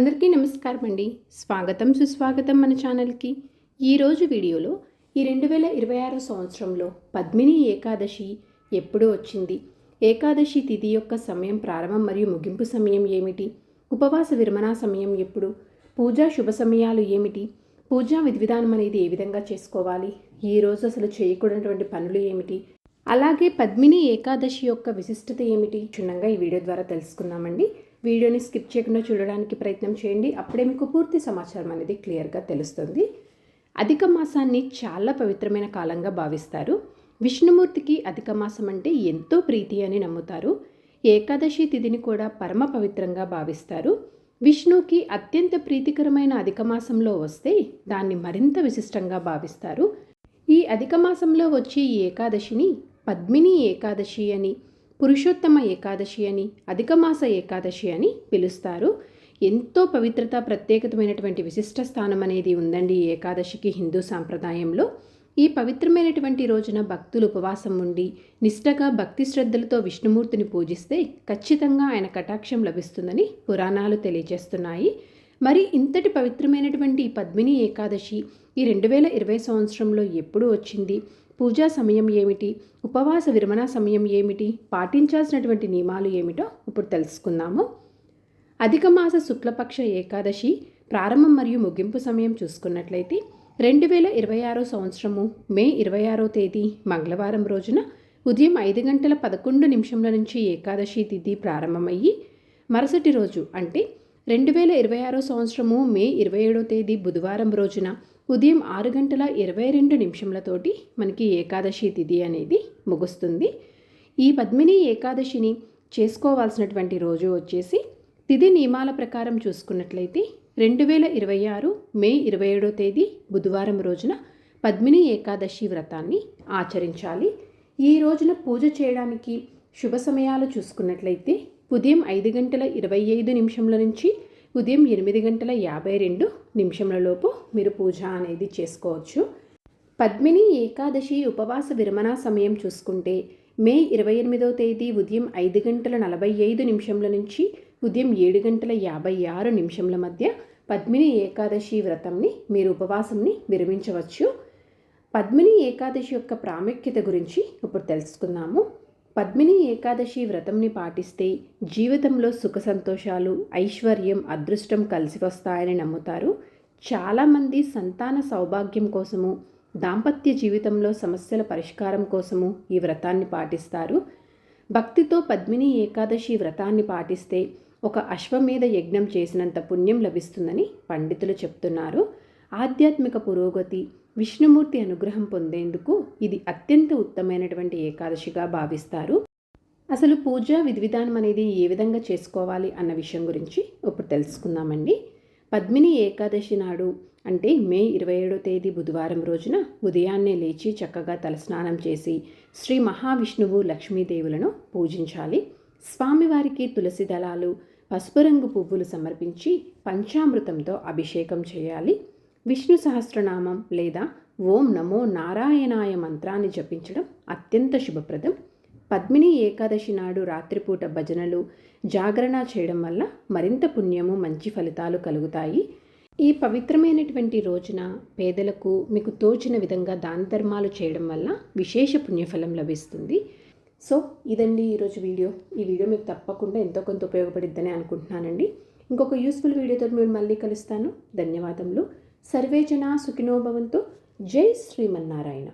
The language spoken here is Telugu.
అందరికీ నమస్కారం అండి. స్వాగతం సుస్వాగతం మన ఛానల్కి. ఈరోజు వీడియోలో ఈ 2026 సంవత్సరంలో పద్మిని ఏకాదశి ఎప్పుడు వచ్చింది, ఏకాదశి తిథి యొక్క సమయం ప్రారంభం మరియు ముగింపు సమయం ఏమిటి, ఉపవాస విరమణ సమయం ఎప్పుడు, పూజా శుభ సమయాలు ఏమిటి, పూజా విధివిధానం అనేది ఏ విధంగా చేసుకోవాలి, ఈరోజు అసలు చేయకూడనటువంటి పనులు ఏమిటి, అలాగే పద్మిని ఏకాదశి యొక్క విశిష్టత ఏమిటి క్షుణ్ణంగా ఈ వీడియో ద్వారా తెలుసుకుందామండి. వీడియోని స్కిప్ చేయకుండా చూడడానికి ప్రయత్నం చేయండి. అప్పుడే మీకు పూర్తి సమాచారం అనేది క్లియర్గా తెలుస్తుంది. అధిక మాసాన్ని చాలా పవిత్రమైన కాలంగా భావిస్తారు. విష్ణుమూర్తికి అధిక మాసం అంటే ఎంతో ప్రీతి అని నమ్ముతారు. ఏకాదశి తిథిని కూడా పరమ పవిత్రంగా భావిస్తారు. విష్ణువుకి అత్యంత ప్రీతికరమైన అధిక మాసంలో వస్తే దాన్ని మరింత విశిష్టంగా భావిస్తారు. ఈ అధిక మాసంలో వచ్చే ఈ ఏకాదశిని పద్మిని ఏకాదశి అని, పురుషోత్తమ ఏకాదశి అని, అధికమాస ఏకాదశి అని పిలుస్తారు. ఎంతో పవిత్రత, ప్రత్యేకతమైనటువంటి విశిష్ట స్థానం అనేది ఉందండి ఈ ఏకాదశికి హిందూ సాంప్రదాయంలో. ఈ పవిత్రమైనటువంటి రోజున భక్తులు ఉపవాసం ఉండి నిష్టగా భక్తి శ్రద్ధలతో విష్ణుమూర్తిని పూజిస్తే ఖచ్చితంగా ఆయన కటాక్షం లభిస్తుందని పురాణాలు తెలియజేస్తున్నాయి. మరి ఇంతటి పవిత్రమైనటువంటి ఈ పద్మిని ఏకాదశి ఈ 2020 సంవత్సరంలో ఎప్పుడు వచ్చింది, పూజా సమయం ఏమిటి, ఉపవాస విరమణ సమయం ఏమిటి, పాటించాల్సినటువంటి నియమాలు ఏమిటో ఇప్పుడు తెలుసుకుందాము. అధిక మాస శుక్లపక్ష ఏకాదశి ప్రారంభం మరియు ముగింపు సమయం చూసుకున్నట్లయితే 2026 సంవత్సరము మే 26వ తేదీ మంగళవారం రోజున ఉదయం 5:11 నుంచి ఏకాదశి తిథి ప్రారంభమయ్యి మరుసటి రోజు అంటే 2026 సంవత్సరము మే 27వ తేదీ బుధవారం రోజున ఉదయం 6:22 మనకి ఏకాదశి తిథి అనేది ముగుస్తుంది. ఈ పద్మిని ఏకాదశిని చేసుకోవాల్సినటువంటి రోజు వచ్చేసి తిథి నియమాల ప్రకారం చూసుకున్నట్లయితే 2026 మే 27వ తేదీ బుధవారం రోజున పద్మిని ఏకాదశి వ్రతాన్ని ఆచరించాలి. ఈ రోజున పూజ చేయడానికి శుభ సమయాలు చూసుకున్నట్లయితే ఉదయం 5:25 నుంచి ఉదయం 8:52 లోపు మీరు పూజ అనేది చేసుకోవచ్చు. పద్మిని ఏకాదశి ఉపవాస విరమణ సమయం చూసుకుంటే మే 28వ తేదీ ఉదయం 5:45 నుంచి ఉదయం 7:56 మధ్య పద్మిని ఏకాదశి వ్రతంని మీరు ఉపవాసంని విరమించవచ్చు. పద్మిని ఏకాదశి యొక్క ప్రాముఖ్యత గురించి ఇప్పుడు తెలుసుకుందాము. పద్మిని ఏకాదశి వ్రతంని పాటిస్తే జీవితంలో సుఖ సంతోషాలు, ఐశ్వర్యం, అదృష్టం కలిసి వస్తాయని నమ్ముతారు. చాలామంది సంతాన సౌభాగ్యం కోసము, దాంపత్య జీవితంలో సమస్యల పరిష్కారం కోసము ఈ వ్రతాన్ని పాటిస్తారు. భక్తితో పద్మిని ఏకాదశి వ్రతాన్ని పాటిస్తే ఒక అశ్వమేధ యజ్ఞం చేసినంత పుణ్యం లభిస్తుందని పండితులు చెప్తున్నారు. ఆధ్యాత్మిక పురోగతి, విష్ణుమూర్తి అనుగ్రహం పొందేందుకు ఇది అత్యంత ఉత్తమమైనటువంటి ఏకాదశిగా భావిస్తారు. అసలు పూజా విధివిధానం అనేది ఏ విధంగా చేసుకోవాలి అన్న విషయం గురించి ఇప్పుడు తెలుసుకుందామండి. పద్మిని ఏకాదశి నాడు అంటే మే 27వ తేదీ బుధవారం రోజున ఉదయాన్నే లేచి చక్కగా తలస్నానం చేసి శ్రీ మహావిష్ణువు, లక్ష్మీదేవులను పూజించాలి. స్వామివారికి తులసి దళాలు, పసుపు రంగు పువ్వులు సమర్పించి పంచామృతంతో అభిషేకం చేయాలి. విష్ణు సహస్రనామం లేదా ఓం నమో నారాయణాయ మంత్రాన్ని జపించడం అత్యంత శుభప్రదం. పద్మిని ఏకాదశి నాడు రాత్రిపూట భజనలు, జాగరణ చేయడం వల్ల మరింత పుణ్యము, మంచి ఫలితాలు కలుగుతాయి. ఈ పవిత్రమైనటువంటి రోజున పేదలకు మీకు తోచిన విధంగా దాన ధర్మాలు చేయడం వల్ల విశేష పుణ్యఫలం లభిస్తుంది. సో ఇదండి ఈరోజు వీడియో. ఈ వీడియో మీకు తప్పకుండా ఎంతో కొంత ఉపయోగపడిద్దని అనుకుంటున్నానండి. ఇంకొక యూస్ఫుల్ వీడియోతో మీరు మళ్ళీ కలుస్తాను. ధన్యవాదములు. సర్వే జనా సుఖినో భవంతు. జై శ్రీమన్నారాయణ.